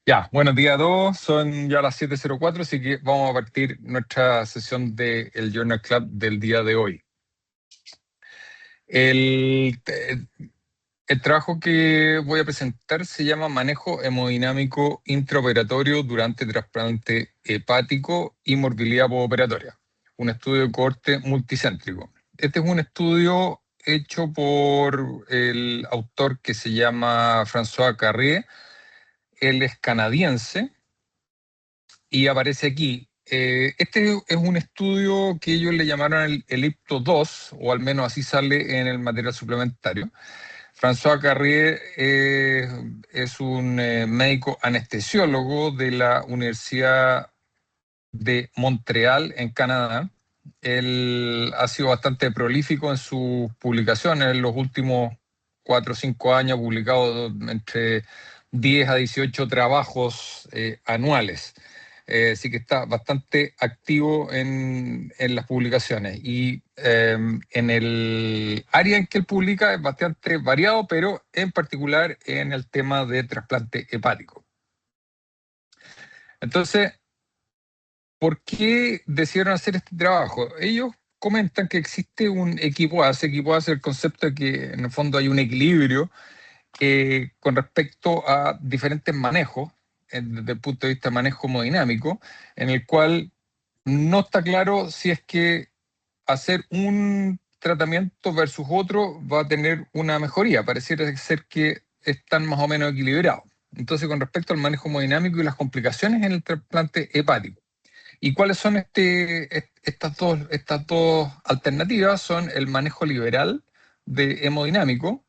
Ya, buenos días a todos. Son ya las 7:04, así que vamos a partir nuestra sesión del Journal Club del día de hoy. El, el trabajo que voy a presentar se llama Manejo hemodinámico intraoperatorio durante trasplante hepático y morbilidad postoperatoria, un estudio de cohorte multicéntrico. Este es un estudio hecho por el autor que se llama François Carrier. Él es canadiense y aparece aquí. Este es un estudio que ellos le llamaron el IPTO-2, o al menos así sale en el material suplementario. François Carrier es un médico anestesiólogo de la Universidad de Montreal, en Canadá. Él ha sido bastante prolífico en sus publicaciones. En los últimos 4 o 5 años ha publicado entre 10 a 18 trabajos anuales. Así que está bastante activo en las publicaciones. Y en el área en que él publica es bastante variado, pero en particular en el tema de trasplante hepático. Entonces, ¿por qué decidieron hacer este trabajo? Ellos comentan que existe un equipoase. Equipoase es el concepto de que en el fondo hay un equilibrio con respecto a diferentes manejos, desde el punto de vista de manejo hemodinámico, en el cual no está claro si es que hacer un tratamiento versus otro va a tener una mejoría. Pareciera ser que están más o menos equilibrados. Entonces, con respecto al manejo hemodinámico y las complicaciones en el trasplante hepático. ¿Y cuáles son estas dos alternativas? Son el manejo liberal de hemodinámico,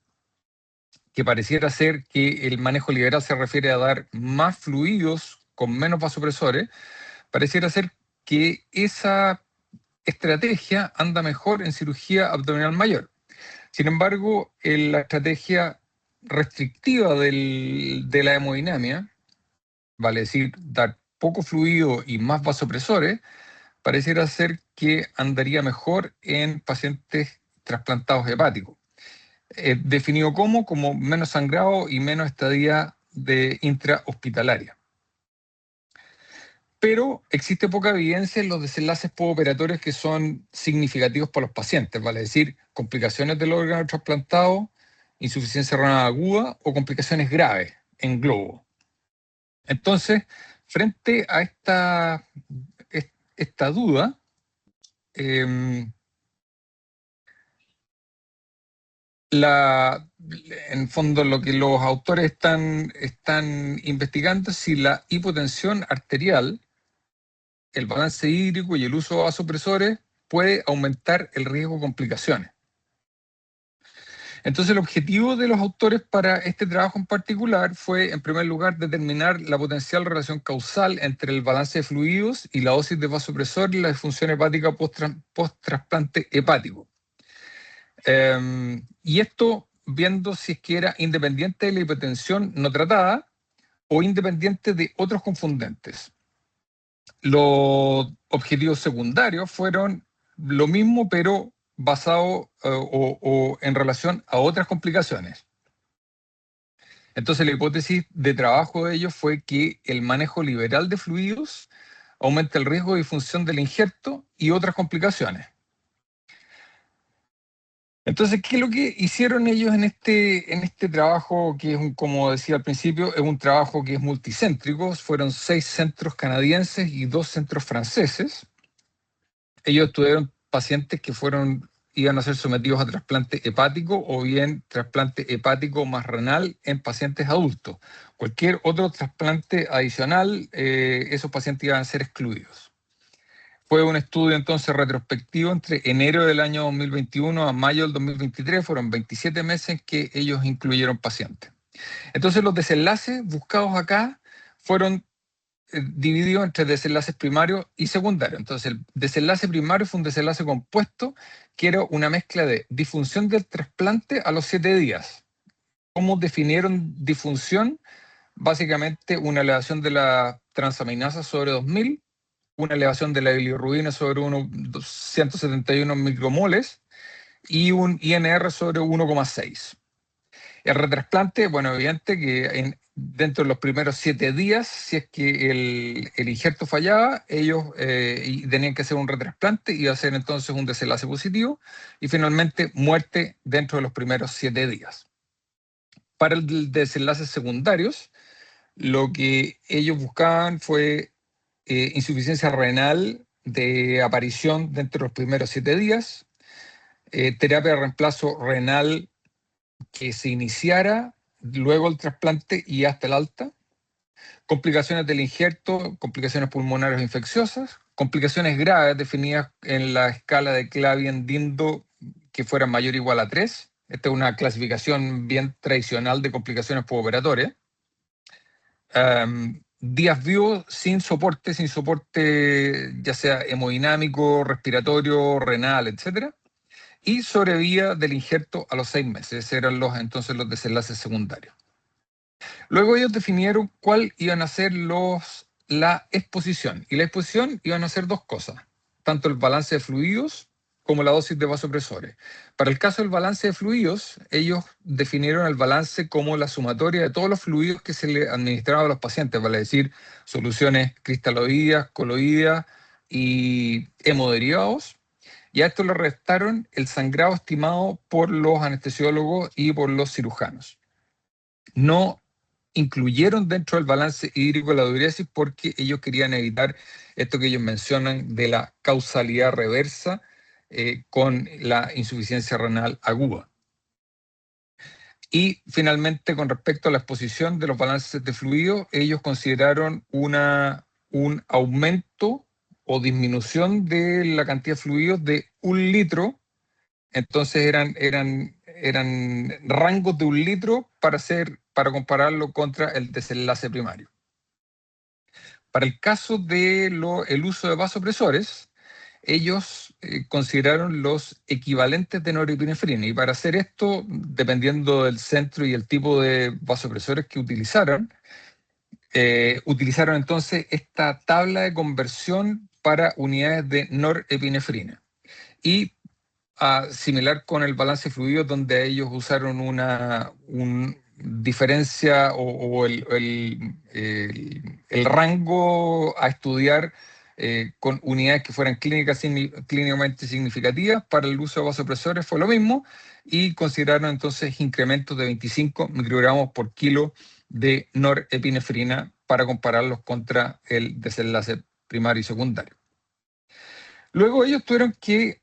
que pareciera ser que el manejo liberal se refiere a dar más fluidos con menos vasopresores. Pareciera ser que esa estrategia anda mejor en cirugía abdominal mayor. Sin embargo, en la estrategia restrictiva de la hemodinamia, vale decir, dar poco fluido y más vasopresores, pareciera ser que andaría mejor en pacientes trasplantados hepáticos. Definido como menos sangrado y menos estadía de intrahospitalaria. Pero existe poca evidencia en los desenlaces postoperatorios que son significativos para los pacientes, vale decir, complicaciones del órgano trasplantado, insuficiencia renal aguda o complicaciones graves en globo. Entonces, frente a esta duda, en fondo lo que los autores están investigando es si la hipotensión arterial, el balance hídrico y el uso de vasopresores puede aumentar el riesgo de complicaciones. Entonces el objetivo de los autores para este trabajo en particular fue, en primer lugar, determinar la potencial relación causal entre el balance de fluidos y la dosis de vasopresor y la disfunción hepática post-trasplante hepático. Y esto viendo si es que era independiente de la hipertensión no tratada o independiente de otros confundentes. Los objetivos secundarios fueron lo mismo, pero basado o en relación a otras complicaciones. Entonces la hipótesis de trabajo de ellos fue que el manejo liberal de fluidos aumenta el riesgo de disfunción del injerto y otras complicaciones. Entonces, ¿qué es lo que hicieron ellos en este trabajo que es, como decía al principio, es un trabajo que es multicéntrico? Fueron 6 centros canadienses y 2 centros franceses. Ellos tuvieron pacientes que iban a ser sometidos a trasplante hepático o bien trasplante hepático más renal en pacientes adultos. Cualquier otro trasplante adicional, esos pacientes iban a ser excluidos. Fue un estudio entonces retrospectivo entre enero del año 2021 a mayo del 2023. Fueron 27 meses en que ellos incluyeron pacientes. Entonces los desenlaces buscados acá fueron divididos entre desenlaces primarios y secundarios. Entonces el desenlace primario fue un desenlace compuesto que era una mezcla de disfunción del trasplante a los 7 días. ¿Cómo definieron disfunción? Básicamente una elevación de la transaminasa sobre 2000, una elevación de la bilirrubina sobre 171 micromoles y un INR sobre 1,6. El retrasplante, bueno, evidente que dentro de los primeros 7 días, si es que el injerto fallaba, ellos tenían que hacer un retrasplante y hacer entonces un desenlace positivo, y finalmente muerte dentro de los primeros 7 días. Para el desenlaces secundarios, lo que ellos buscaban fue insuficiencia renal de aparición dentro de los primeros 7 días, terapia de reemplazo renal que se iniciara luego el trasplante y hasta el alta, complicaciones del injerto, complicaciones pulmonares o infecciosas, complicaciones graves definidas en la escala de Clavien-Dindo que fueran mayor o igual a 3. Esta es una clasificación bien tradicional de complicaciones postoperatorias. Días vivos sin soporte ya sea hemodinámico, respiratorio, renal, etc. Y sobrevía del injerto a los 6 meses. Esos eran entonces los desenlaces secundarios. Luego ellos definieron cuál iban a ser la exposición. Y la exposición iban a ser 2 cosas, tanto el balance de fluidos como la dosis de vasopresores. Para el caso del balance de fluidos, ellos definieron el balance como la sumatoria de todos los fluidos que se le administraban a los pacientes, vale decir, soluciones cristaloideas, coloideas y hemoderivados. Y a esto le restaron el sangrado estimado por los anestesiólogos y por los cirujanos. No incluyeron dentro del balance hídrico la diuresis porque ellos querían evitar esto que ellos mencionan de la causalidad reversa con la insuficiencia renal aguda. Y finalmente, con respecto a la exposición de los balances de fluido, ellos consideraron un aumento o disminución de la cantidad de fluidos de 1 litro. Entonces eran rangos de 1 litro para compararlo contra el desenlace primario. Para el caso del uso de vasopresores, ellos consideraron los equivalentes de norepinefrina, y para hacer esto, dependiendo del centro y el tipo de vasopresores que utilizaron entonces esta tabla de conversión para unidades de norepinefrina. Y similar con el balance de fluidos, donde ellos usaron una diferencia o el rango a estudiar con unidades que fueran clínicamente significativas. Para el uso de vasopresores fue lo mismo, y consideraron entonces incrementos de 25 microgramos por kilo de norepinefrina para compararlos contra el desenlace primario y secundario. Luego ellos tuvieron que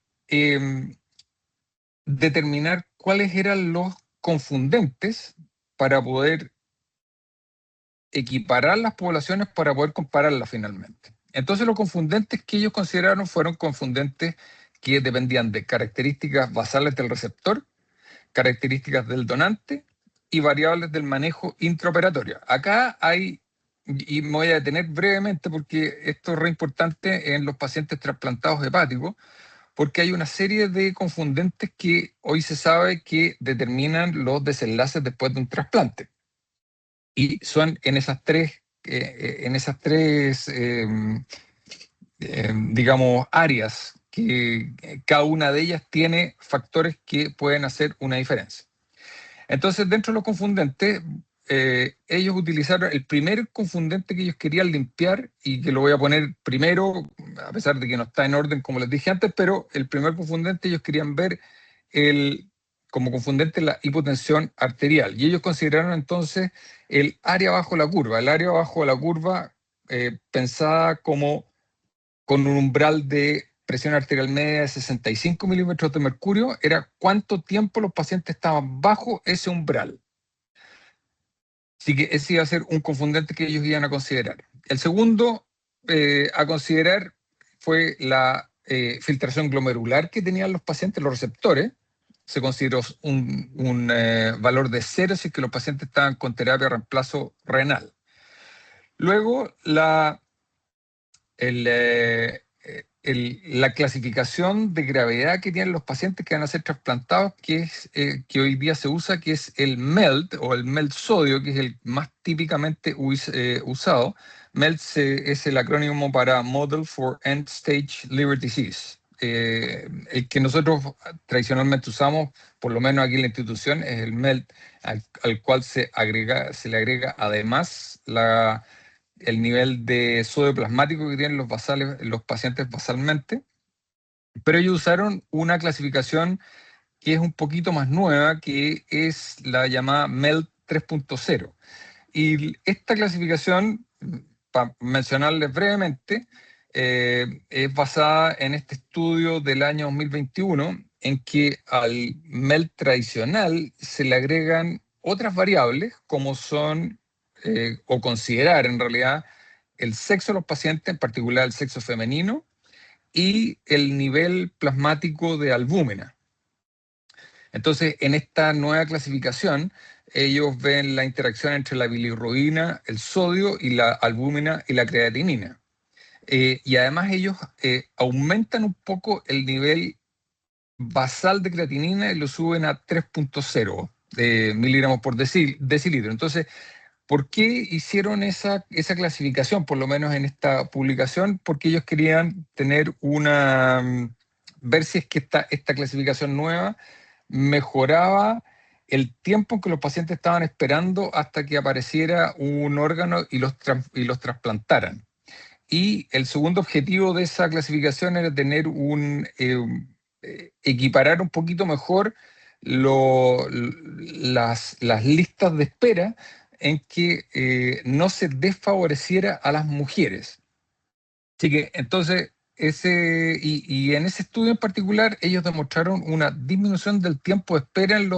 determinar cuáles eran los confundentes para poder equiparar las poblaciones, para poder compararlas finalmente. Entonces los confundentes que ellos consideraron fueron confundentes que dependían de características basales del receptor, características del donante y variables del manejo intraoperatorio. Acá hay, y me voy a detener brevemente porque esto es re importante en los pacientes trasplantados hepáticos, porque hay una serie de confundentes que hoy se sabe que determinan los desenlaces después de un trasplante. Y son en esas tres digamos, áreas, que cada una de ellas tiene factores que pueden hacer una diferencia. Entonces, dentro de los confundentes, ellos utilizaron el primer confundente que ellos querían limpiar, y que lo voy a poner primero, a pesar de que no está en orden como les dije antes, pero el primer confundente ellos querían ver como confundente la hipotensión arterial, y ellos consideraron entonces el área bajo la curva. El área bajo la curva pensada como con un umbral de presión arterial media de 65 milímetros de mercurio, era cuánto tiempo los pacientes estaban bajo ese umbral. Así que ese iba a ser un confundente que ellos iban a considerar. El segundo a considerar fue la filtración glomerular que tenían los pacientes, los receptores. Se consideró un valor de 0 si es que los pacientes estaban con terapia de reemplazo renal. Luego, la clasificación de gravedad que tienen los pacientes que van a ser trasplantados, que hoy día se usa, que es el MELD o el MELD sodio, que es el más típicamente usado. MELD es el acrónimo para Model for End Stage Liver Disease. el que nosotros tradicionalmente usamos, por lo menos aquí en la institución, es el MELT, al cual se le agrega además el nivel de sodio plasmático que tienen los pacientes basalmente. Pero ellos usaron una clasificación que es un poquito más nueva, que es la llamada MELT 3.0. Y esta clasificación, para mencionarles brevemente, es basada en este estudio del año 2021, en que al MELT tradicional se le agregan otras variables, como son, o considerar en realidad, el sexo de los pacientes, en particular el sexo femenino, y el nivel plasmático de albúmina. Entonces, en esta nueva clasificación, ellos ven la interacción entre la bilirrubina, el sodio y la albúmina y la creatinina. Y además ellos aumentan un poco el nivel basal de creatinina y lo suben a 3.0 miligramos por decilitro. Entonces, ¿por qué hicieron esa clasificación, por lo menos en esta publicación? Porque ellos querían tener ver si es que esta clasificación nueva mejoraba el tiempo que los pacientes estaban esperando hasta que apareciera un órgano y los trasplantaran. Y el segundo objetivo de esa clasificación era tener equiparar un poquito mejor las listas de espera, en que no se desfavoreciera a las mujeres. Así que entonces, y en ese estudio en particular, ellos demostraron una disminución del tiempo de espera en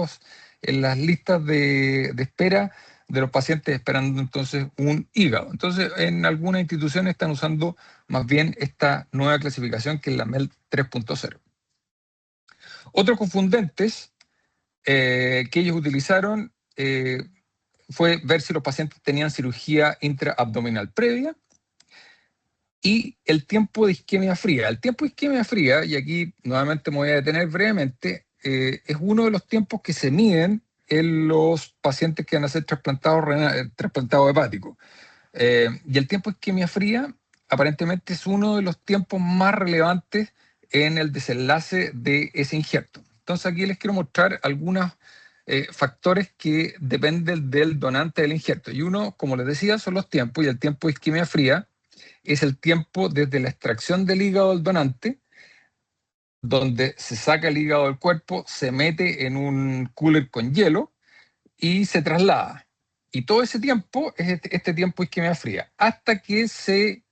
las listas de espera de los pacientes esperando entonces un hígado. Entonces, en algunas instituciones están usando más bien esta nueva clasificación, que es la MEL 3.0. Otros confundentes que ellos utilizaron fue ver si los pacientes tenían cirugía intraabdominal previa y el tiempo de isquemia fría. El tiempo de isquemia fría, y aquí nuevamente me voy a detener brevemente, es uno de los tiempos que se miden en los pacientes que van a ser trasplantados hepáticos. Y el tiempo de isquemia fría aparentemente es uno de los tiempos más relevantes en el desenlace de ese injerto. Entonces aquí les quiero mostrar algunos factores que dependen del donante del injerto. Y uno, como les decía, son los tiempos, y el tiempo de isquemia fría es el tiempo desde la extracción del hígado del donante, donde se saca el hígado del cuerpo, se mete en un cooler con hielo y se traslada. Y todo ese tiempo es este tiempo de isquemia fría, hasta que se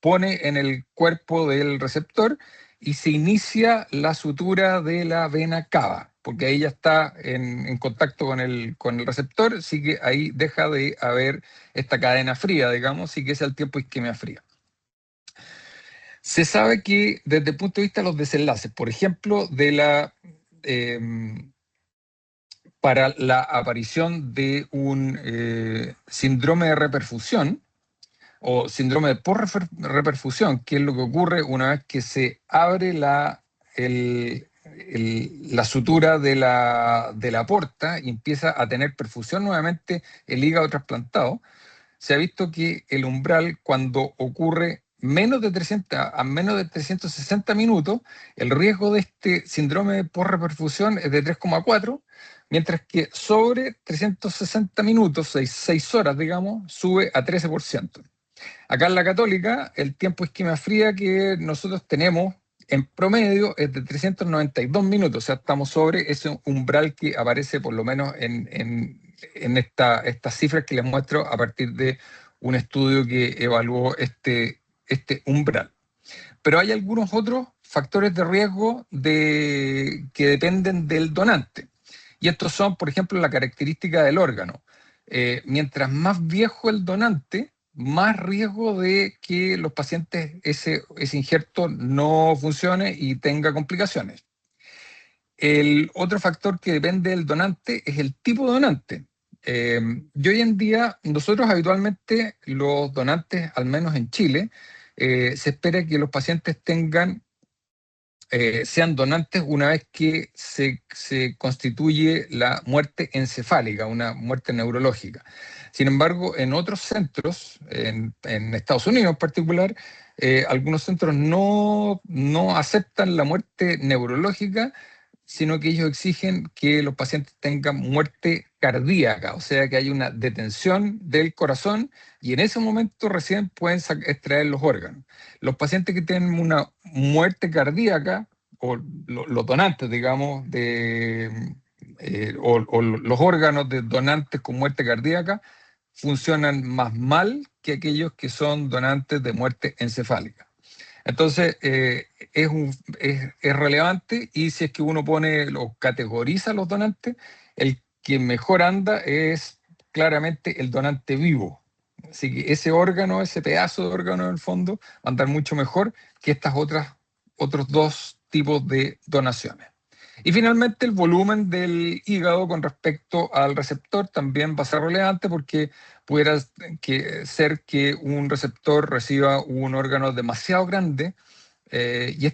pone en el cuerpo del receptor y se inicia la sutura de la vena cava, porque ahí ya está en contacto con el receptor, así que ahí deja de haber esta cadena fría, digamos, así que es el tiempo de isquemia fría. Se sabe que desde el punto de vista de los desenlaces, por ejemplo, para la aparición de un síndrome de reperfusión o síndrome de post-reperfusión, que es lo que ocurre una vez que se abre la sutura de la porta y empieza a tener perfusión nuevamente el hígado trasplantado. Se ha visto que el umbral, cuando ocurre a menos de 360 minutos, el riesgo de este síndrome de post-reperfusión es de 3,4, mientras que sobre 360 minutos, 6 horas, digamos, sube a 13%. Acá en la Católica, el tiempo de isquemia fría que nosotros tenemos en promedio es de 392 minutos, o sea, estamos sobre ese umbral que aparece por lo menos en estas cifras que les muestro a partir de un estudio que evaluó este umbral. Pero hay algunos otros factores de riesgo que dependen del donante. Y estos son, por ejemplo, la característica del órgano. Mientras más viejo el donante, más riesgo de que los pacientes ese injerto no funcione y tenga complicaciones. El otro factor que depende del donante es el tipo de donante. Y hoy en día, nosotros habitualmente, los donantes, al menos en Chile, se espera que los pacientes tengan sean donantes una vez que se constituye la muerte encefálica, una muerte neurológica. Sin embargo, en otros centros, en Estados Unidos en particular, algunos centros no aceptan la muerte neurológica, sino que ellos exigen que los pacientes tengan muerte cardíaca, o sea, que hay una detención del corazón y en ese momento recién pueden extraer los órganos. Los pacientes que tienen una muerte cardíaca, o los donantes, digamos, o los órganos de donantes con muerte cardíaca, funcionan más mal que aquellos que son donantes de muerte encefálica. Entonces, es relevante, y si es que uno categoriza a los donantes, el que mejor anda es claramente el donante vivo. Así que ese órgano, ese pedazo de órgano en el fondo, va a andar mucho mejor que otros dos tipos de donaciones. Y finalmente el volumen del hígado con respecto al receptor también va a ser relevante, porque pudiera ser que un receptor reciba un órgano demasiado grande y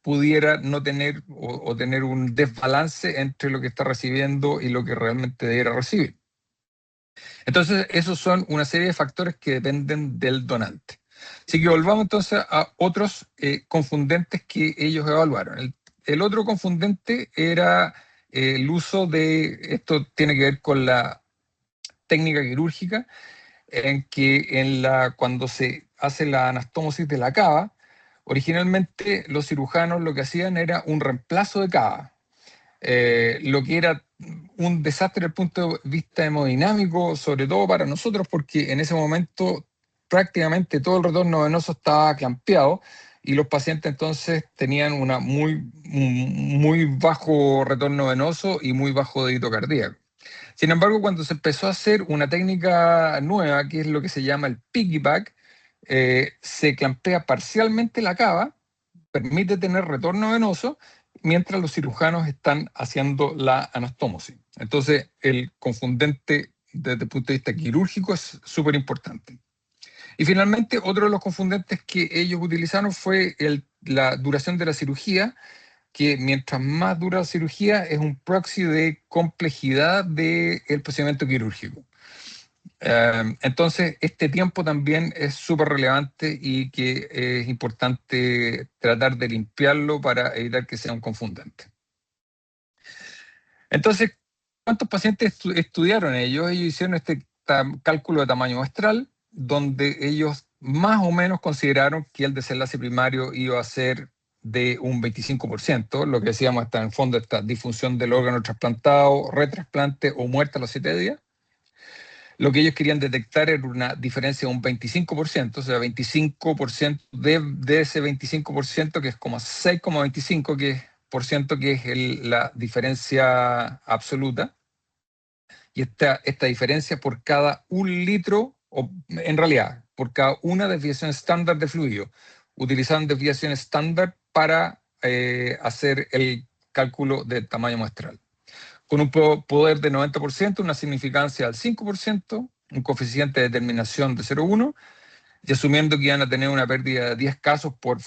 pudiera no tener o tener un desbalance entre lo que está recibiendo y lo que realmente debiera recibir. Entonces, esos son una serie de factores que dependen del donante. Así que volvamos entonces a otros confundentes que ellos evaluaron. El otro confundente era el uso esto tiene que ver con la técnica quirúrgica, en que cuando se hace la anastomosis de la cava, originalmente los cirujanos lo que hacían era un reemplazo de cava, lo que era un desastre desde el punto de vista hemodinámico, sobre todo para nosotros, porque en ese momento prácticamente todo el retorno venoso estaba clampeado y los pacientes entonces tenían muy bajo retorno venoso y muy bajo dedito cardíaco. Sin embargo, cuando se empezó a hacer una técnica nueva, que es lo que se llama el piggyback, se clampea parcialmente la cava, permite tener retorno venoso, mientras los cirujanos están haciendo la anastomosis. Entonces, el confundente desde el punto de vista quirúrgico es súper importante. Y finalmente, otro de los confundentes que ellos utilizaron fue la duración de la cirugía, que mientras más dura la cirugía es un proxy de complejidad del procedimiento quirúrgico. Entonces, este tiempo también es súper relevante y que es importante tratar de limpiarlo para evitar que sea un confundente. Entonces, ¿cuántos pacientes estudiaron ellos? Ellos hicieron este cálculo de tamaño muestral, donde ellos más o menos consideraron que el desenlace primario iba a ser de un 25%, lo que decíamos hasta en el fondo, esta disfunción del órgano trasplantado, retrasplante o muerte a los 7 días. Lo que ellos querían detectar era una diferencia de un 25%, o sea, 25% de ese 25%, que es como 6,25%, que es la diferencia absoluta. Y esta diferencia por cada 1 litro, o en realidad, por cada una desviación estándar de fluido. Utilizaron desviación estándar para hacer el cálculo del tamaño muestral. Con un poder de 90%, una significancia del 5%, un coeficiente de determinación de 0,1, y asumiendo que iban a tener una pérdida de 10 casos por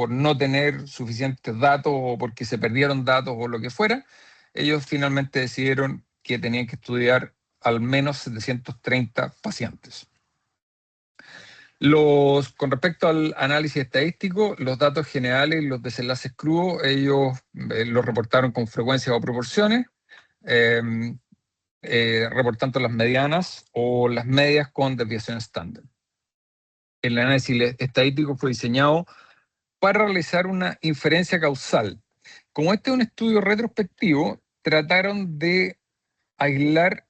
no tener suficientes datos o porque se perdieron datos o lo que fuera, ellos finalmente decidieron que tenían que estudiar al menos 730 pacientes. Con respecto al análisis estadístico, los datos generales y los desenlaces crudos, ellos los reportaron con frecuencias o proporciones, reportando las medianas o las medias con desviación estándar. El análisis estadístico fue diseñado para realizar una inferencia causal. Como este es un estudio retrospectivo, trataron de aislar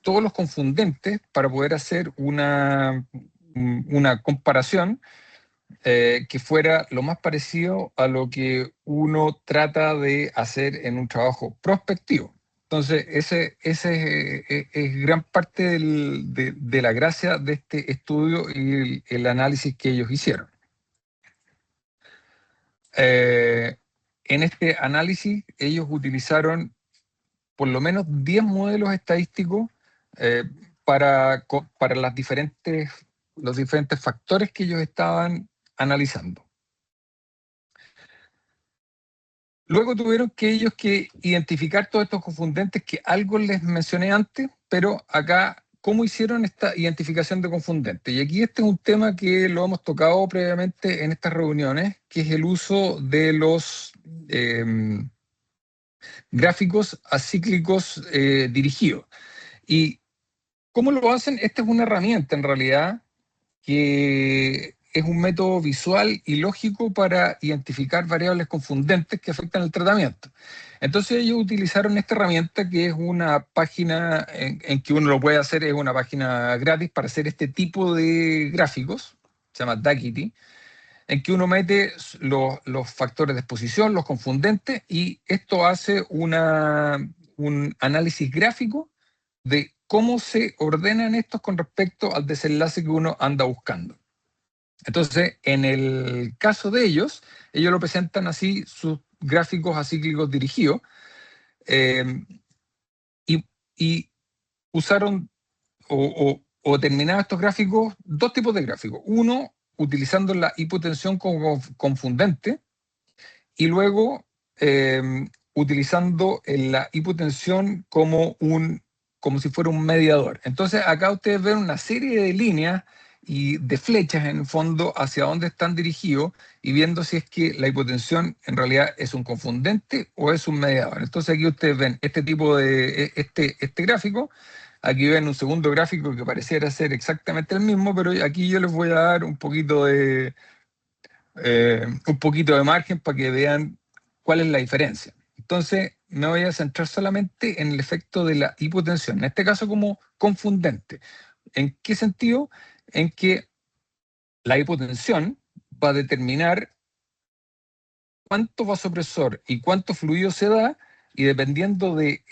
todos los confundentes para poder hacer una comparación que fuera lo más parecido a lo que uno trata de hacer en un trabajo prospectivo. Entonces, ese es gran parte de la gracia de este estudio y el análisis que ellos hicieron. En este análisis, ellos utilizaron por lo menos 10 modelos estadísticos para los diferentes factores que ellos estaban analizando. Luego tuvieron que ellos que identificar todos estos confundentes que algo les mencioné antes, pero acá, ¿cómo hicieron esta identificación de confundentes? Y aquí este es un tema que lo hemos tocado previamente en estas reuniones, que es el uso de los gráficos acíclicos dirigidos. ¿Y cómo lo hacen? Esta es una herramienta en realidad que es un método visual y lógico para identificar variables confundentes que afectan el tratamiento. Entonces ellos utilizaron esta herramienta que es una página en que uno lo puede hacer, es una página gratis para hacer este tipo de gráficos, se llama Duckity, en que uno mete los factores de exposición, los confundentes, y esto hace un análisis gráfico de cómo se ordenan estos con respecto al desenlace que uno anda buscando. Entonces, en el caso de ellos lo presentan así, sus gráficos acíclicos dirigidos, y usaron o terminaron estos gráficos, dos tipos de gráficos. Uno, utilizando la hipotensión como confundente, y luego utilizando la hipotensión como si fuera un mediador. Entonces acá ustedes ven una serie de líneas y de flechas en el fondo hacia dónde están dirigidos y viendo si es que la hipotensión en realidad es un confundente o es un mediador. Entonces aquí ustedes ven este tipo de, este gráfico. Aquí ven un segundo gráfico que pareciera ser exactamente el mismo, pero aquí yo les voy a dar un poquito de margen para que vean cuál es la diferencia. Entonces, me voy a centrar solamente en el efecto de la hipotensión, en este caso como confundente. ¿En qué sentido? En que la hipotensión va a determinar cuánto vasopresor y cuánto fluido se da, y dependiendo de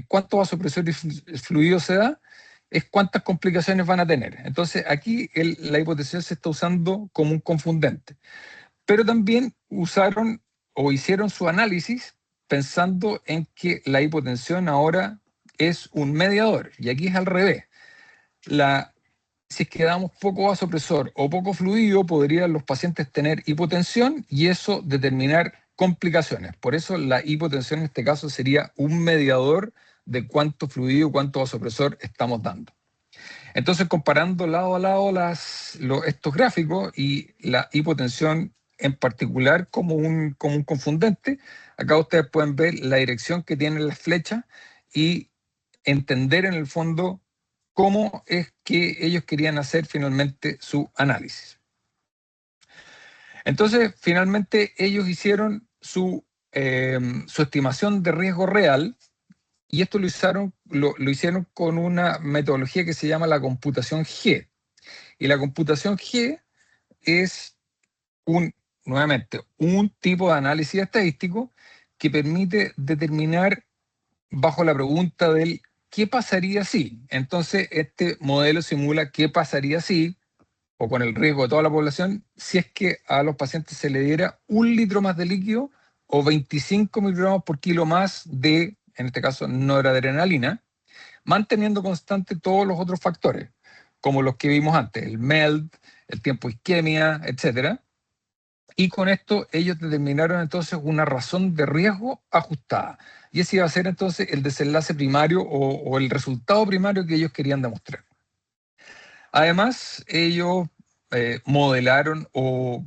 cuánto vasopresor y fluido se da, es cuántas complicaciones van a tener. Entonces, aquí la hipotensión se está usando como un confundente. Pero también usaron o hicieron su análisis pensando en que la hipotensión ahora es un mediador, y aquí es al revés. Si es que damos poco vasopresor o poco fluido, podrían los pacientes tener hipotensión y eso determinar complicaciones. Por eso la hipotensión en este caso sería un mediador de cuánto fluido, cuánto vasopresor estamos dando. Entonces, comparando lado a lado estos gráficos y la hipotensión en particular como un confundente, acá ustedes pueden ver la dirección que tienen las flechas y entender en el fondo cómo es que ellos querían hacer finalmente su análisis. Entonces, finalmente ellos hicieron su estimación de riesgo real, y esto lo hicieron con una metodología que se llama la computación G. Y la computación G es nuevamente un tipo de análisis estadístico que permite determinar bajo la pregunta del ¿qué pasaría si? Entonces este modelo simula qué pasaría si, o con el riesgo de toda la población, si es que a los pacientes se le diera 1 litro más de líquido o 25 miligramos por kilo más de, en este caso, noradrenalina, manteniendo constante todos los otros factores, como los que vimos antes, el MELD, el tiempo de isquemia, etc. Y con esto ellos determinaron entonces una razón de riesgo ajustada. Y ese iba a ser entonces el desenlace primario o el resultado primario que ellos querían demostrar. Además, ellos modelaron o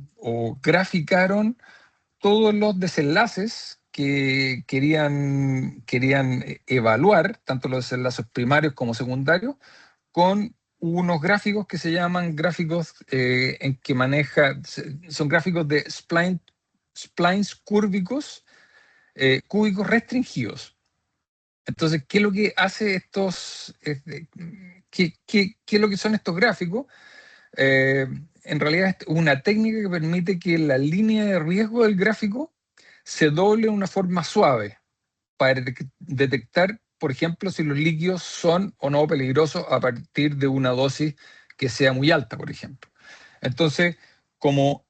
graficaron todos los desenlaces que querían evaluar, tanto los desenlaces primarios como secundarios, con unos gráficos que se llaman gráficos en que son gráficos de splines cúbicos restringidos. Entonces, ¿qué es lo que hace qué es lo que son estos gráficos? En realidad es una técnica que permite que la línea de riesgo del gráfico se doble de una forma suave para detectar, por ejemplo, si los líquidos son o no peligrosos a partir de una dosis que sea muy alta, por ejemplo. Entonces, como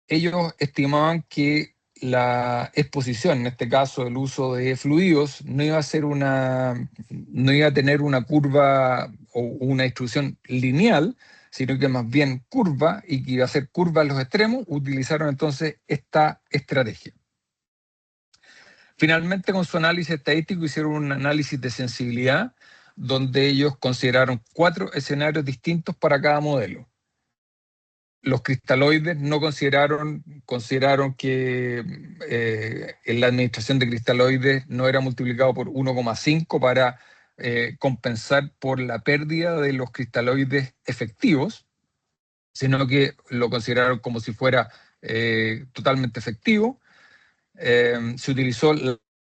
ellos estimaban que la exposición, en este caso el uso de fluidos, no iba a tener una curva o una distribución lineal, sino que más bien curva, y que iba a ser curva en los extremos, utilizaron entonces esta estrategia. Finalmente, con su análisis estadístico, hicieron un análisis de sensibilidad, donde ellos consideraron 4 escenarios distintos para cada modelo. Los cristaloides no consideraron que en la administración de cristaloides no era multiplicado por 1,5 para compensar por la pérdida de los cristaloides efectivos, sino que lo consideraron como si fuera totalmente efectivo. Se utilizó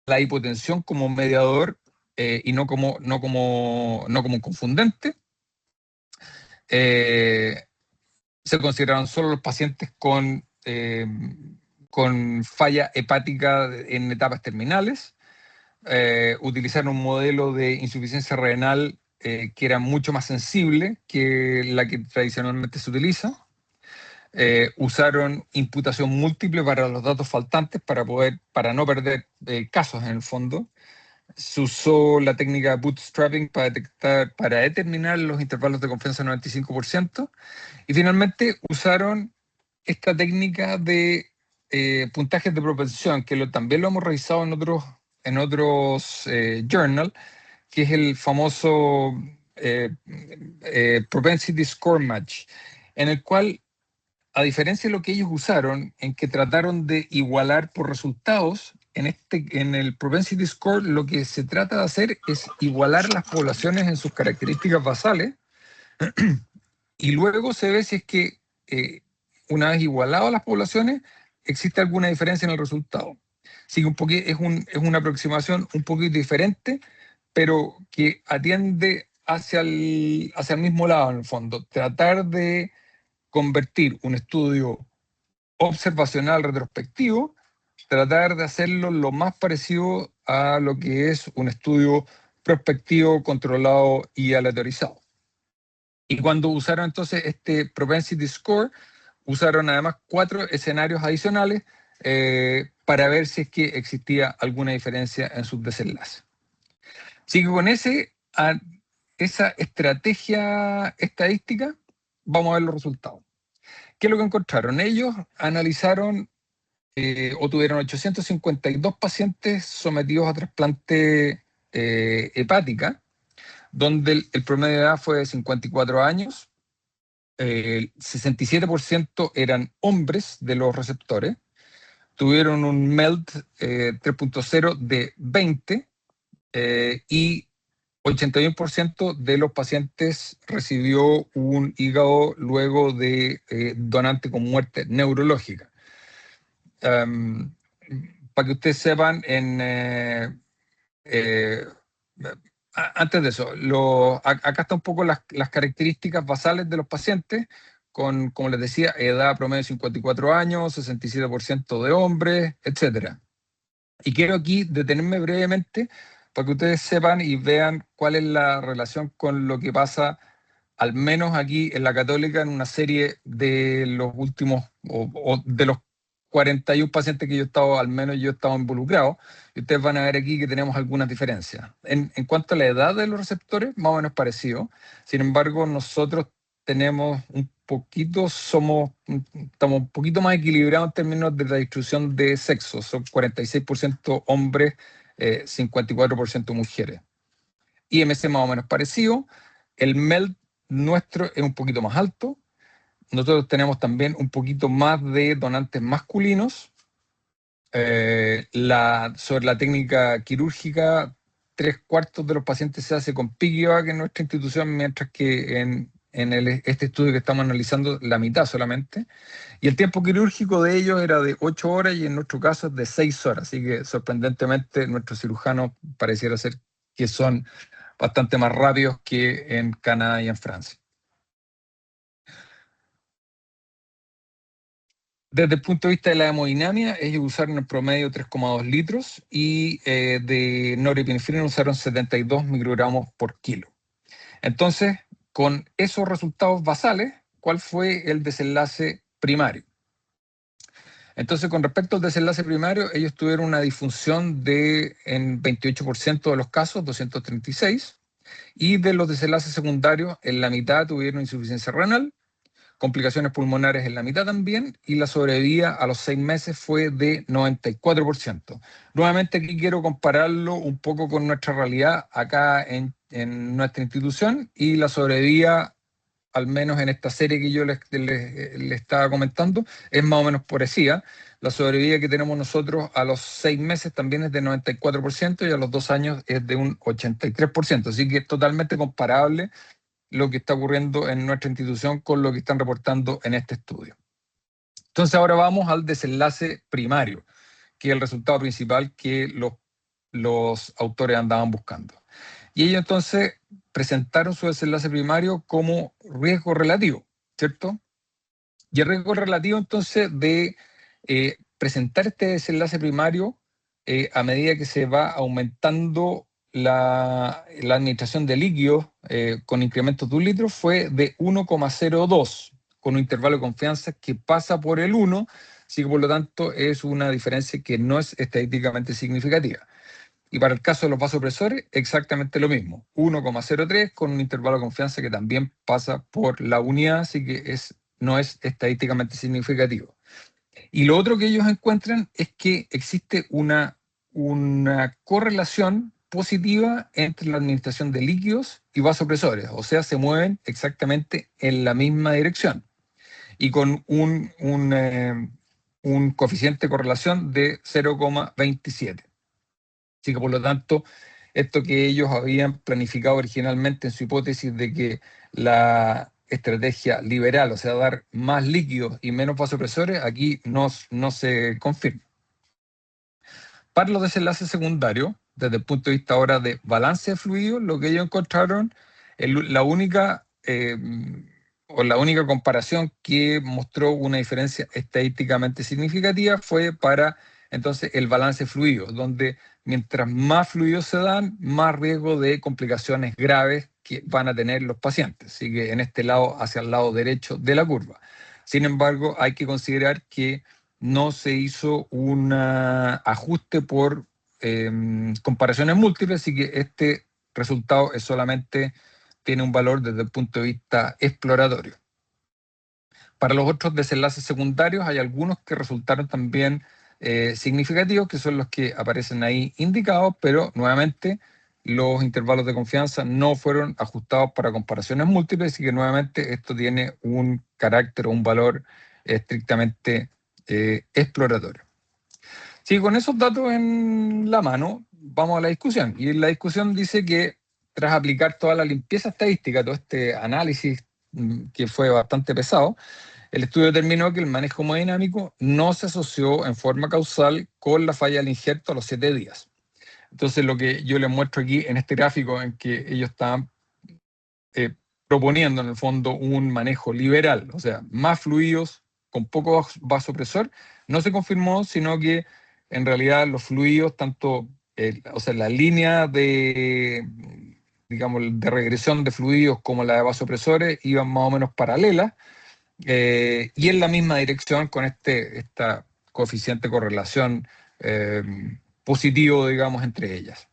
la hipotensión como mediador y no como un confundente. Se consideraron solo los pacientes con falla hepática en etapas terminales. Utilizaron un modelo de insuficiencia renal que era mucho más sensible que la que tradicionalmente se utiliza. Usaron imputación múltiple para los datos faltantes para no perder casos en el fondo. Se usó la técnica bootstrapping para determinar los intervalos de confianza al 95%. Y finalmente usaron esta técnica de puntajes de propensión, que también lo hemos revisado en otros journals, que es el famoso Propensity Score Match, en el cual, a diferencia de lo que ellos usaron, en que trataron de igualar por resultados, en el Propensity Score lo que se trata de hacer es igualar las poblaciones en sus características basales, y luego se ve si es que una vez igualado las poblaciones, existe alguna diferencia en el resultado. Así que es una aproximación un poquito diferente, pero que atiende hacia el mismo lado, en el fondo. Tratar de convertir un estudio observacional retrospectivo, tratar de hacerlo lo más parecido a lo que es un estudio prospectivo, controlado y aleatorizado. Y cuando usaron entonces este Propensity Score, usaron además 4 escenarios adicionales para ver si es que existía alguna diferencia en sus desenlaces. Así que con esa estrategia estadística, vamos a ver los resultados. ¿Qué es lo que encontraron? Ellos analizaron o tuvieron 852 pacientes sometidos a trasplante hepática, donde el promedio de edad fue de 54 años, el 67% eran hombres de los receptores, tuvieron un MELD 3.0 de 20 y 81% de los pacientes recibió un hígado luego de donante con muerte neurológica. Para que ustedes sepan, antes de eso, acá están un poco las características basales de los pacientes, como les decía, edad promedio de 54 años, 67% de hombres, etc. Y quiero aquí detenerme brevemente para que ustedes sepan y vean cuál es la relación con lo que pasa, al menos aquí en la Católica, en una serie de los últimos, o de los 41 pacientes que al menos yo he estado involucrado, y ustedes van a ver aquí que tenemos algunas diferencias. En cuanto a la edad de los receptores, más o menos parecido. Sin embargo, nosotros tenemos estamos un poquito más equilibrados en términos de la distribución de sexo. Son 46% hombres, 54% mujeres. IMC más o menos parecido. El MELD nuestro es un poquito más alto. Nosotros tenemos también un poquito más de donantes masculinos. Sobre la técnica quirúrgica, 3/4 de los pacientes se hace con piggyback en nuestra institución, mientras que en este estudio que estamos analizando, la mitad solamente. Y el tiempo quirúrgico de ellos era de 8 horas y en nuestro caso es de 6 horas. Así que sorprendentemente nuestros cirujanos pareciera ser que son bastante más rápidos que en Canadá y en Francia. Desde el punto de vista de la hemodinamia, ellos usaron en promedio 3,2 litros y de norepinefrina usaron 72 microgramos por kilo. Entonces, con esos resultados basales, ¿cuál fue el desenlace primario? Entonces, con respecto al desenlace primario, ellos tuvieron una disfunción en 28% de los casos, 236, y de los desenlaces secundarios, en la mitad tuvieron insuficiencia renal, complicaciones pulmonares en la mitad también, y la sobrevida a los 6 meses fue de 94%. Nuevamente aquí quiero compararlo un poco con nuestra realidad acá en nuestra institución, y la sobrevida, al menos en esta serie que yo les estaba comentando, es más o menos parecida. La sobrevida que tenemos nosotros a los 6 meses también es de 94% y a los 2 años es de un 83%. Así que es totalmente comparable lo que está ocurriendo en nuestra institución con lo que están reportando en este estudio. Entonces ahora vamos al desenlace primario, que es el resultado principal que los autores andaban buscando. Y ellos entonces presentaron su desenlace primario como riesgo relativo, ¿cierto? Y el riesgo relativo entonces de presentar este desenlace primario a medida que se va aumentando la administración de líquidos con incrementos de 1 litro fue de 1,02, con un intervalo de confianza que pasa por el 1, así que por lo tanto es una diferencia que no es estadísticamente significativa. Y para el caso de los vasopresores, exactamente lo mismo, 1,03 con un intervalo de confianza que también pasa por la unidad, así que no es estadísticamente significativo. Y lo otro que ellos encuentran es que existe una correlación positiva entre la administración de líquidos y vasopresores, o sea, se mueven exactamente en la misma dirección y con un coeficiente de correlación de 0,27. Así que por lo tanto, esto que ellos habían planificado originalmente en su hipótesis de que la estrategia liberal, o sea, dar más líquidos y menos vasopresores, aquí no se confirma. Para los desenlaces secundarios, desde el punto de vista ahora de balance de fluidos, lo que ellos encontraron, la única comparación que mostró una diferencia estadísticamente significativa fue para entonces el balance de fluidos, donde mientras más fluidos se dan, más riesgo de complicaciones graves que van a tener los pacientes. Así que en este lado, hacia el lado derecho de la curva. Sin embargo, hay que considerar que no se hizo un ajuste por comparaciones múltiples, así que este resultado tiene un valor desde el punto de vista exploratorio. Para los otros desenlaces secundarios hay algunos que resultaron también significativos, que son los que aparecen ahí indicados, pero nuevamente los intervalos de confianza no fueron ajustados para comparaciones múltiples, así que nuevamente esto tiene un carácter o un valor estrictamente exploratorio. Sí, con esos datos en la mano, vamos a la discusión. Y la discusión dice que tras aplicar toda la limpieza estadística, todo este análisis que fue bastante pesado, el estudio determinó que el manejo hemodinámico no se asoció en forma causal con la falla del injerto a los 7 días. Entonces, lo que yo les muestro aquí en este gráfico en que ellos estaban proponiendo en el fondo un manejo liberal, o sea, más fluidos con poco vasopresor, no se confirmó, sino que en realidad los fluidos, tanto, o sea, la línea de, digamos, de regresión de fluidos como la de vasopresores iban más o menos paralelas y en la misma dirección con esta coeficiente de correlación positivo, digamos, entre ellas.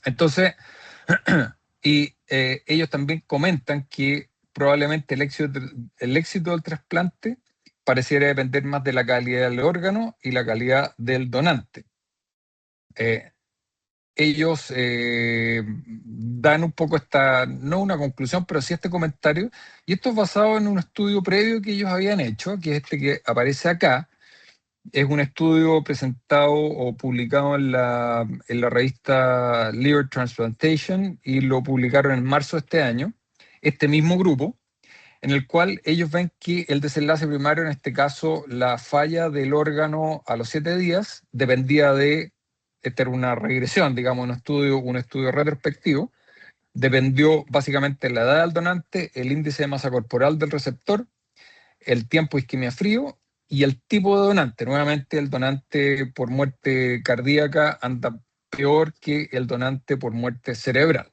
Entonces, y ellos también comentan que probablemente el éxito del trasplante pareciera depender más de la calidad del órgano y la calidad del donante. Ellos dan un poco no una conclusión, pero sí este comentario, y esto es basado en un estudio previo que ellos habían hecho, que es este que aparece acá. Es un estudio presentado o publicado en la revista Liver Transplantation y lo publicaron en marzo de este año, este mismo grupo, en el cual ellos ven que el desenlace primario, en este caso la falla del órgano a los 7 días, dependía de, esta era una regresión, digamos, un estudio retrospectivo, dependió básicamente de la edad del donante, el índice de masa corporal del receptor, el tiempo de isquemia frío y el tipo de donante. Nuevamente, el donante por muerte cardíaca anda peor que el donante por muerte cerebral.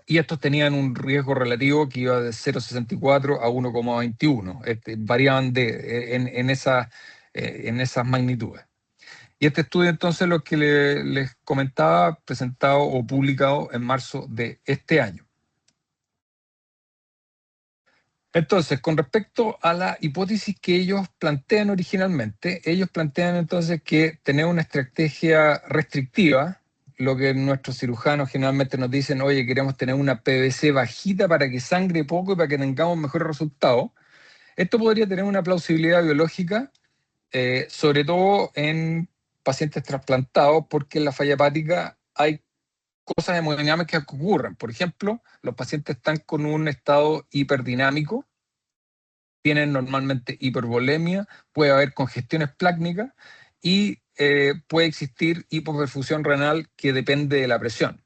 Y estos tenían un riesgo relativo que iba de 0,64 a 1,21. Variaban en esas magnitudes. Y este estudio, entonces, lo que les comentaba, presentado o publicado en marzo de este año. Entonces, con respecto a la hipótesis que ellos plantean originalmente, ellos plantean entonces que tener una estrategia restrictiva, lo que nuestros cirujanos generalmente nos dicen, oye, queremos tener una PVC bajita para que sangre poco y para que tengamos mejores resultados. Esto podría tener una plausibilidad biológica, sobre todo en pacientes trasplantados, porque en la falla hepática hay cosas hemodinámicas que ocurren. Por ejemplo, los pacientes están con un estado hiperdinámico, tienen normalmente hipervolemia, puede haber congestiones plácnicas y puede existir hipoperfusión renal que depende de la presión.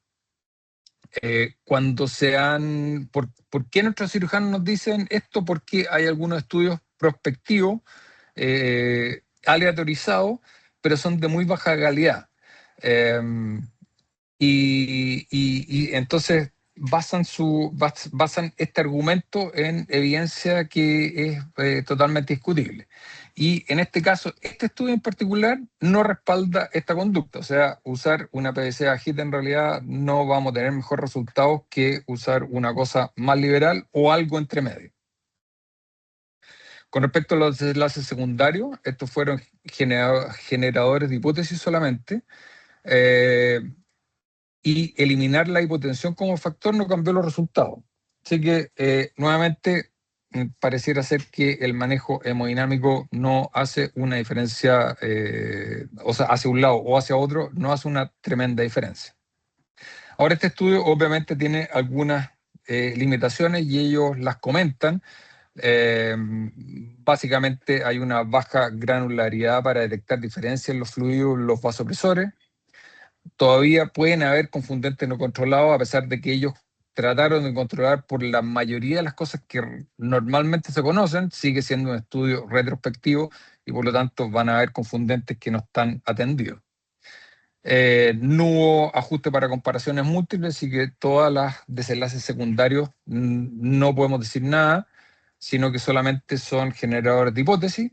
¿Por qué nuestros cirujanos nos dicen esto? Porque hay algunos estudios prospectivos, aleatorizados, pero son de muy baja calidad. Eh, y entonces basan este argumento en evidencia que es totalmente discutible. Y en este caso, este estudio en particular no respalda esta conducta. O sea, usar una PVC bajita en realidad no vamos a tener mejores resultados que usar una cosa más liberal o algo entre medio. Con respecto a los enlaces secundarios, estos fueron generadores de hipótesis solamente. Y eliminar la hipotensión como factor no cambió los resultados. Así que, nuevamente, pareciera ser que el manejo hemodinámico no hace una diferencia, o sea, hacia un lado o hacia otro, no hace una tremenda diferencia. Ahora, este estudio obviamente tiene algunas limitaciones y ellos las comentan. Básicamente hay una baja granularidad para detectar diferencias en los fluidos, los vasopresores. Todavía pueden haber confundentes no controlados, a pesar de que ellos trataron de controlar por la mayoría de las cosas que normalmente se conocen. Sigue siendo un estudio retrospectivo y por lo tanto van a haber confundentes que no están atendidos. No hubo ajuste para comparaciones múltiples, así que todas las desenlaces secundarios no podemos decir nada, sino que solamente son generadores de hipótesis.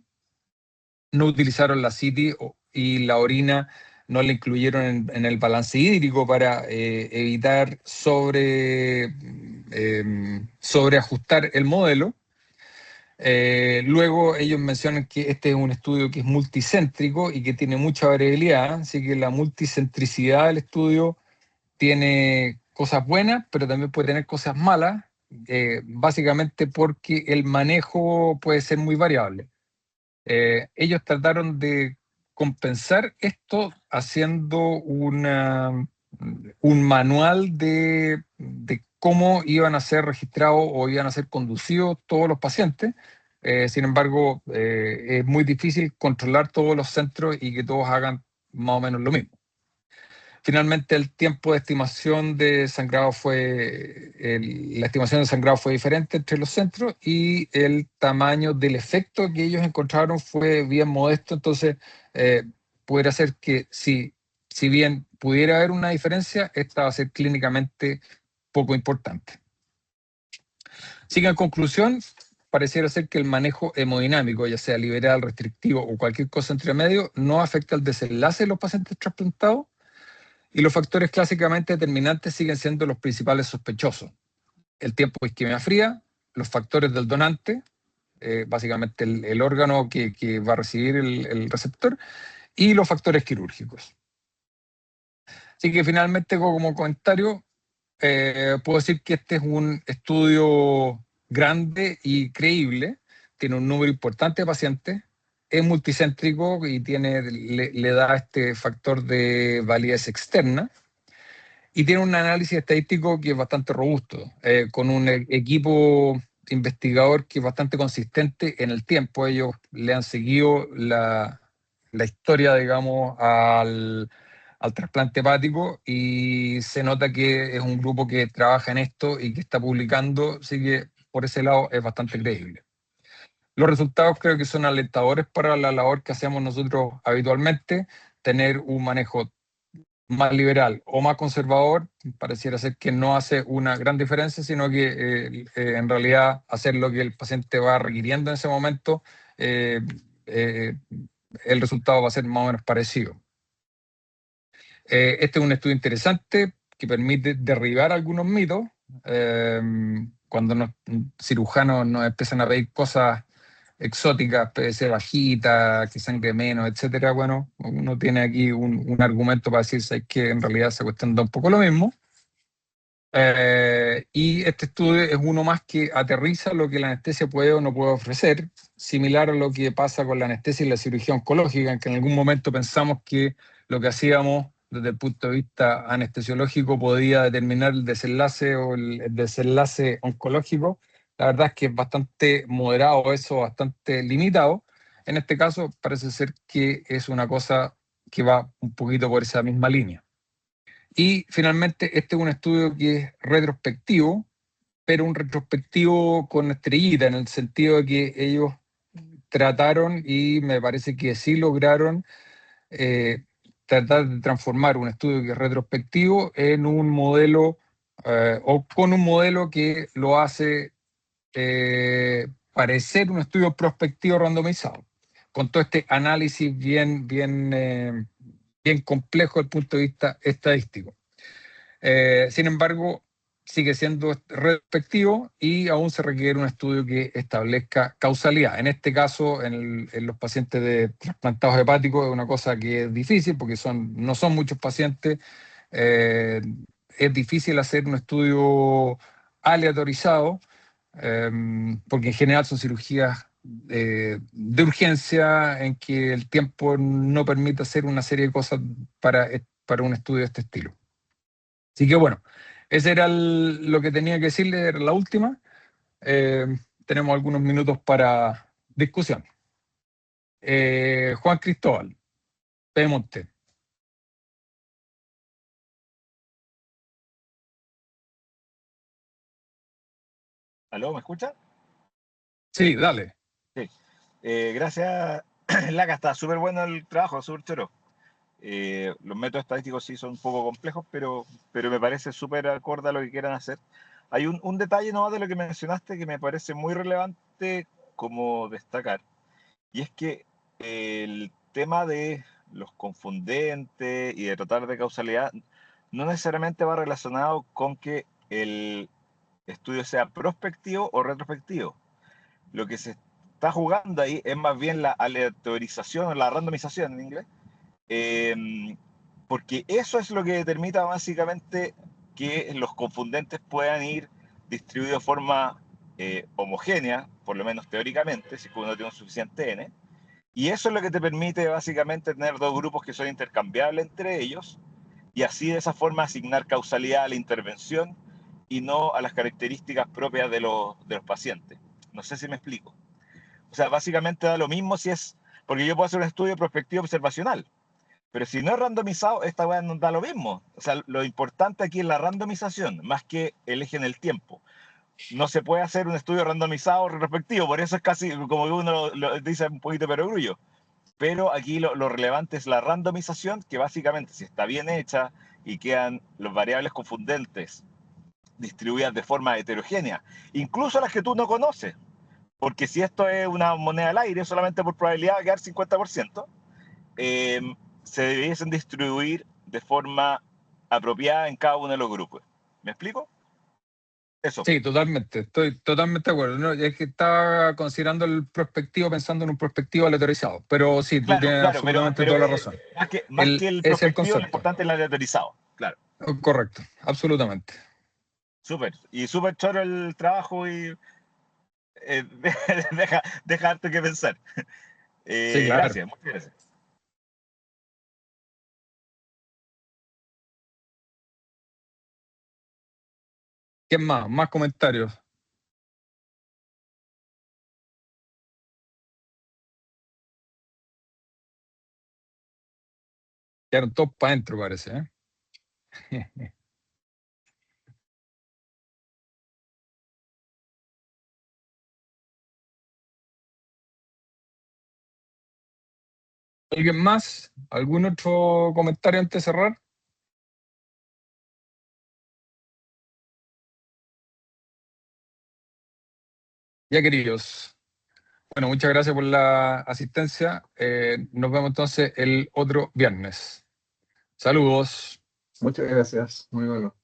No utilizaron la CITI y la orina no la incluyeron en el balance hídrico para evitar sobreajustar el modelo. Luego ellos mencionan que este es un estudio que es multicéntrico y que tiene mucha variabilidad, así que la multicentricidad del estudio tiene cosas buenas, pero también puede tener cosas malas, básicamente porque el manejo puede ser muy variable. Ellos trataron de compensar esto haciendo un manual de cómo iban a ser registrados o iban a ser conducidos todos los pacientes. Sin embargo, es muy difícil controlar todos los centros y que todos hagan más o menos lo mismo. Finalmente, el tiempo de estimación de sangrado la estimación de sangrado fue diferente entre los centros y el tamaño del efecto que ellos encontraron fue bien modesto. Entonces, pudiera ser que si bien pudiera haber una diferencia, esta va a ser clínicamente poco importante. Así que en conclusión, pareciera ser que el manejo hemodinámico, ya sea liberal, restrictivo o cualquier cosa entre medio, no afecta al desenlace de los pacientes trasplantados. Y los factores clásicamente determinantes siguen siendo los principales sospechosos. El tiempo de isquemia fría, los factores del donante, básicamente el órgano que va a recibir el receptor, y los factores quirúrgicos. Así que finalmente, como comentario, puedo decir que este es un estudio grande y creíble, tiene un número importante de pacientes, es multicéntrico y le da este factor de validez externa, y tiene un análisis estadístico que es bastante robusto, con un equipo investigador que es bastante consistente en el tiempo. Ellos le han seguido la historia, digamos, al trasplante hepático y se nota que es un grupo que trabaja en esto y que está publicando, así que por ese lado es bastante creíble. Los resultados creo que son alentadores para la labor que hacemos nosotros habitualmente, tener un manejo más liberal o más conservador, pareciera ser que no hace una gran diferencia, sino que en realidad hacer lo que el paciente va requiriendo en ese momento, eh, eh, el resultado va a ser más o menos parecido. Este es un estudio interesante que permite derribar algunos mitos. cuando los cirujanos nos empiezan a pedir cosas exóticas, PVC bajita, que sangre menos, etcétera, bueno, uno tiene aquí un argumento para decirse que en realidad se cuestiona un poco lo mismo. Y este estudio es uno más que aterriza lo que la anestesia puede o no puede ofrecer, similar a lo que pasa con la anestesia y la cirugía oncológica, en que en algún momento pensamos que lo que hacíamos desde el punto de vista anestesiológico podía determinar el desenlace o el desenlace oncológico. La verdad es que es bastante moderado eso, bastante limitado. En este caso parece ser que es una cosa que va un poquito por esa misma línea. Y finalmente, este es un estudio que es retrospectivo, pero un retrospectivo con estrellita, en el sentido de que ellos trataron, y me parece que sí lograron, tratar de transformar un estudio que es retrospectivo en un modelo, o con un modelo que lo hace parecer un estudio prospectivo randomizado, con todo este análisis bien complejo desde el punto de vista estadístico. Sin embargo, sigue siendo respectivo y aún se requiere un estudio que establezca causalidad. En este caso, en los pacientes de trasplantados hepáticos es una cosa que es difícil porque no son muchos pacientes. Es difícil hacer un estudio aleatorizado porque en general son cirugías de urgencia en que el tiempo no permite hacer una serie de cosas para un estudio de este estilo. Así que bueno, ese era lo que tenía que decirle, era la última. Eh, Tenemos algunos minutos para discusión. Juan Cristóbal, Pedemonte. ¿Aló? ¿Me escucha? Sí, dale. Sí. Gracias, Laca, está súper bueno el trabajo, súper choro. Los métodos estadísticos sí son un poco complejos, pero me parece súper acorde a lo que quieran hacer. Hay un detalle nomás de lo que mencionaste que me parece muy relevante como destacar, y es que el tema de los confundentes y de tratar de causalidad no necesariamente va relacionado con que el estudio sea prospectivo o retrospectivo. Lo que se está jugando ahí es más bien la aleatorización, la randomización en inglés, porque eso es lo que determina básicamente que los confundentes puedan ir distribuidos de forma homogénea, por lo menos teóricamente, si uno tiene un suficiente n, y eso es lo que te permite básicamente tener dos grupos que son intercambiables entre ellos, y así de esa forma asignar causalidad a la intervención y no a las características propias de los pacientes. No sé si me explico. O sea, básicamente da lo mismo si es, porque yo puedo hacer un estudio prospectivo observacional, pero si no es randomizado, esta weá no da lo mismo. O sea, lo importante aquí es la randomización, más que el eje en el tiempo. No se puede hacer un estudio randomizado respectivo, por eso es casi como uno lo dice un poquito perogrullo. Pero aquí lo relevante es la randomización, que básicamente si está bien hecha y quedan los variables confundentes distribuidas de forma heterogénea, incluso las que tú no conoces, porque si esto es una moneda al aire, solamente por probabilidad va a quedar 50%, eh, se debiesen distribuir de forma apropiada en cada uno de los grupos. ¿Me explico? Eso. Sí, totalmente. Estoy totalmente de acuerdo. No, es que estaba considerando el prospectivo pensando en un prospectivo aleatorizado. Pero sí, tú Claro, tienes claro, absolutamente toda la razón. más que el Es el prospectivo, lo concepto. importante es el aleatorizado. Claro. Correcto, absolutamente. Súper. Y súper choro el trabajo y eh, deja harto que pensar. Sí, claro. Gracias, muchas gracias. ¿Quién más? Más comentarios. Quedaron todos para adentro, parece, ¿eh? ¿Alguien más? ¿Algún otro comentario antes de cerrar? Ya, queridos. Bueno, muchas gracias por la asistencia. Nos vemos entonces el otro viernes. Saludos. Muchas gracias, muy bueno.